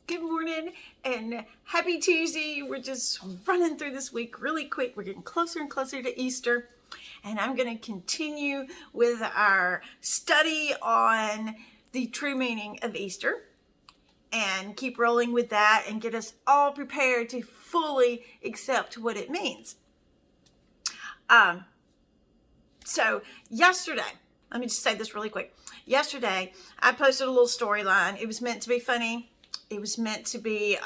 Good morning and happy Tuesday. We're just running through this week really quick. We're getting closer and closer to Easter, and I'm going to continue with our study on the true meaning of Easter and keep rolling with that and get us all prepared to fully accept what it means. So yesterday, let me just say this really quick. Yesterday, I posted a little storyline. It was meant to be funny. It was meant to be,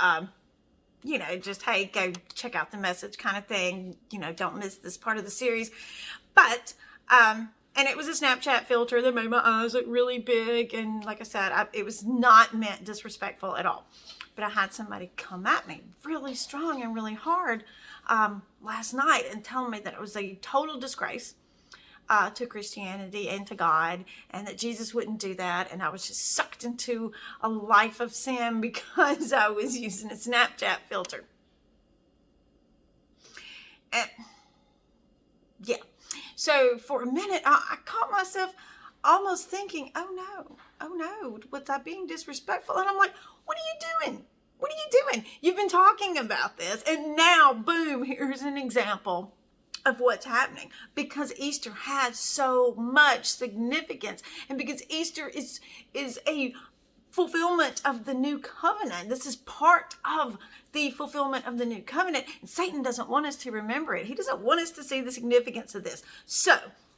just, hey, go check out the message kind of thing. Don't miss this part of the series. But, and it was a Snapchat filter that made my eyes look really big. And like I said, it was not meant disrespectful at all. But I had somebody come at me really strong and really hard last night and tell me that it was a total disgrace to Christianity and to God, and that Jesus wouldn't do that, and I was just sucked into a life of sin because I was using a Snapchat filter. And yeah, so for a minute I caught myself almost thinking, oh no, was I being disrespectful? And I'm like, what are you doing? What are you doing? You've been talking about this, and now boom, here's an example of what's happening, because Easter has so much significance, and because Easter is a fulfillment of the new covenant. This is part of the fulfillment of the new covenant, and Satan doesn't want us to remember it. He doesn't want us to see the significance of this. So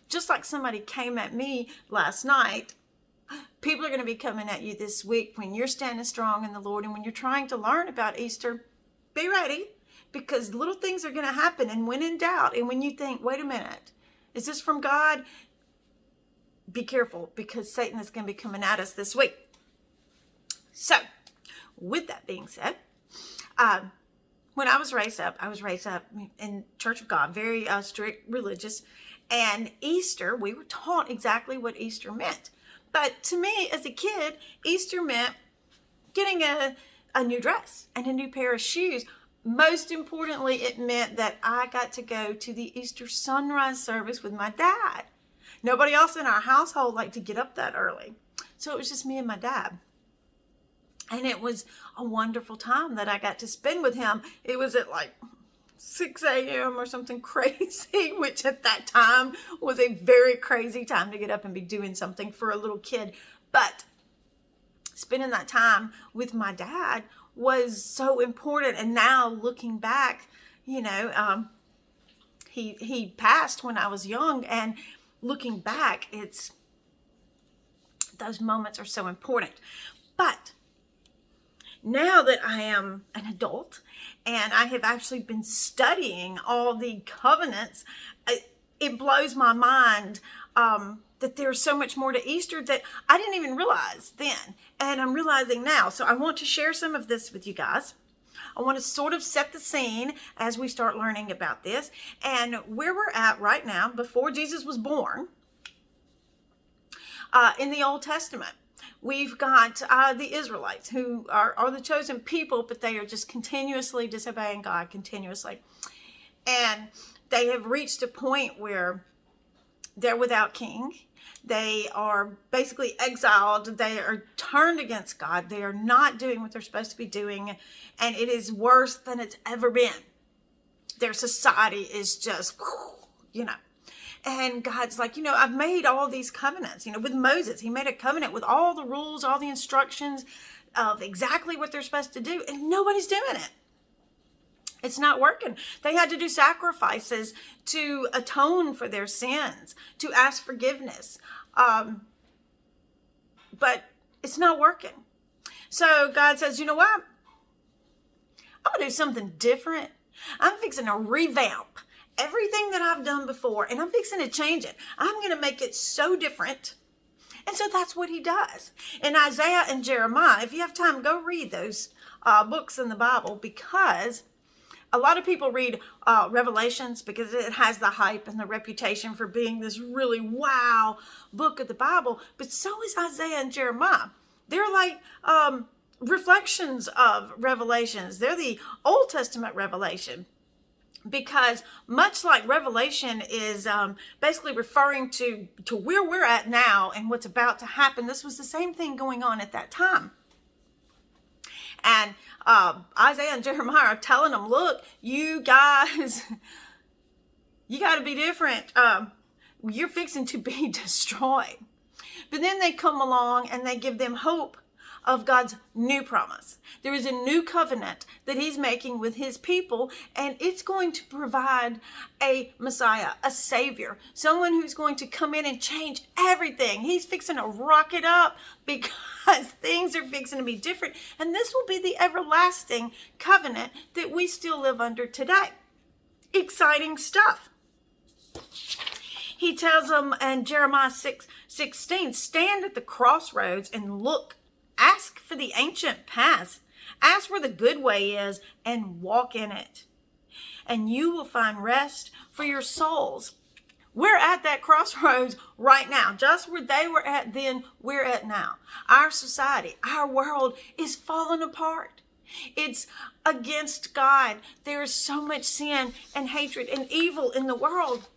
just like somebody came at me last night, people are going to be coming at you this week when you're standing strong in the Lord, and when you're trying to learn about Easter. Be ready, because little things are going to happen, and when in doubt, and when you think, wait a minute, is this from God? Be careful, because Satan is going to be coming at us this week. So, with that being said, when I was raised up in Church of God, very strict religious, and Easter, we were taught exactly what Easter meant. But to me, as a kid, Easter meant getting a new dress and a new pair of shoes. Most importantly, it meant that I got to go to the Easter sunrise service with my dad. Nobody else in our household liked to get up that early. So it was just me and my dad. And it was a wonderful time that I got to spend with him. It was at like 6 a.m. or something crazy, which at that time was a very crazy time to get up and be doing something for a little kid. But spending that time with my dad was so important. And now looking back, he passed when I was young, and looking back, those moments are so important. But now that I am an adult and I have actually been studying all the covenants, it blows my mind that there's so much more to Easter that I didn't even realize then, and I'm realizing now. So I want to share some of this with you guys. I want to sort of set the scene as we start learning about this and where we're at right now before Jesus was born. In the Old Testament, we've got the Israelites, who are the chosen people, but they are just continuously disobeying God, continuously. And they have reached a point where they're without king. They are basically exiled. They are turned against God. They are not doing what they're supposed to be doing. And it is worse than it's ever been. Their society is just, And God's like, I've made all these covenants. With Moses, he made a covenant with all the rules, all the instructions of exactly what they're supposed to do. And nobody's doing it. It's not working. They had to do sacrifices to atone for their sins, to ask forgiveness. But it's not working. So God says, you know what? I'm going to do something different. I'm fixing to revamp everything that I've done before, and I'm fixing to change it. I'm going to make it so different. And so that's what he does. In Isaiah and Jeremiah, if you have time, go read those books in the Bible, because a lot of people read Revelations because it has the hype and the reputation for being this really wow book of the Bible. But so is Isaiah and Jeremiah. They're like reflections of Revelations. They're the Old Testament revelation. Because much like Revelation is basically referring to where we're at now and what's about to happen, this was the same thing going on at that time. And Isaiah and Jeremiah are telling them, look, you guys, you got to be different. You're fixing to be destroyed. But then they come along and they give them hope of God's new promise. There is a new covenant that he's making with his people, and it's going to provide a Messiah, a Savior, someone who's going to come in and change everything. He's fixing to rock it up because things are fixing to be different. And this will be the everlasting covenant that we still live under today. Exciting stuff. He tells them in Jeremiah 6:16, stand at the crossroads and look. Ask for the ancient paths. Ask where the good way is and walk in it. And you will find rest for your souls. We're at that crossroads right now. Just where they were at then, we're at now. Our society, our world is falling apart. It's against God. There is so much sin and hatred and evil in the world.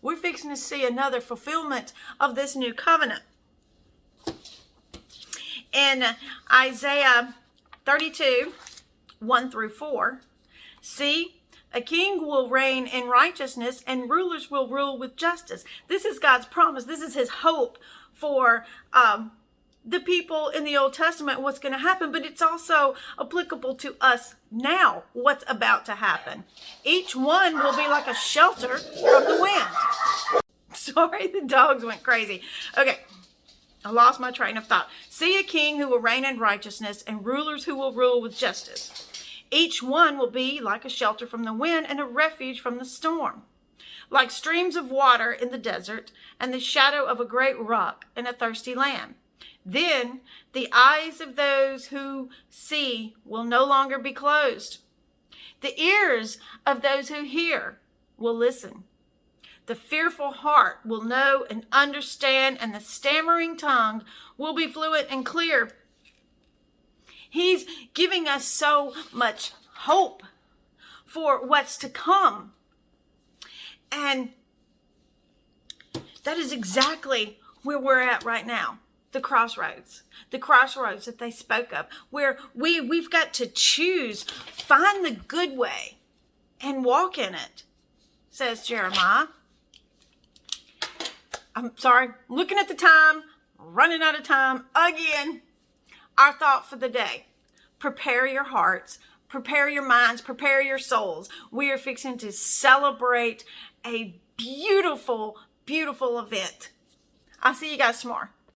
We're fixing to see another fulfillment of this new covenant. In Isaiah 32, 1-4, see, a king will reign in righteousness and rulers will rule with justice. This is God's promise. This is his hope for the people in the Old Testament, what's going to happen, but it's also applicable to us now, what's about to happen. Each one will be like a shelter from the wind. Sorry, the dogs went crazy. Okay. I lost my train of thought. See a king who will reign in righteousness and rulers who will rule with justice. Each one will be like a shelter from the wind and a refuge from the storm. Like streams of water in the desert and the shadow of a great rock in a thirsty land. Then the eyes of those who see will no longer be closed. The ears of those who hear will listen. The fearful heart will know and understand, and the stammering tongue will be fluent and clear. He's giving us so much hope for what's to come. And that is exactly where we're at right now. The crossroads that they spoke of, where we've got to choose, find the good way and walk in it, says Jeremiah. I'm sorry, looking at the time, running out of time again. Our thought for the day: prepare your hearts, prepare your minds, prepare your souls. We are fixing to celebrate a beautiful, beautiful event. I'll see you guys tomorrow.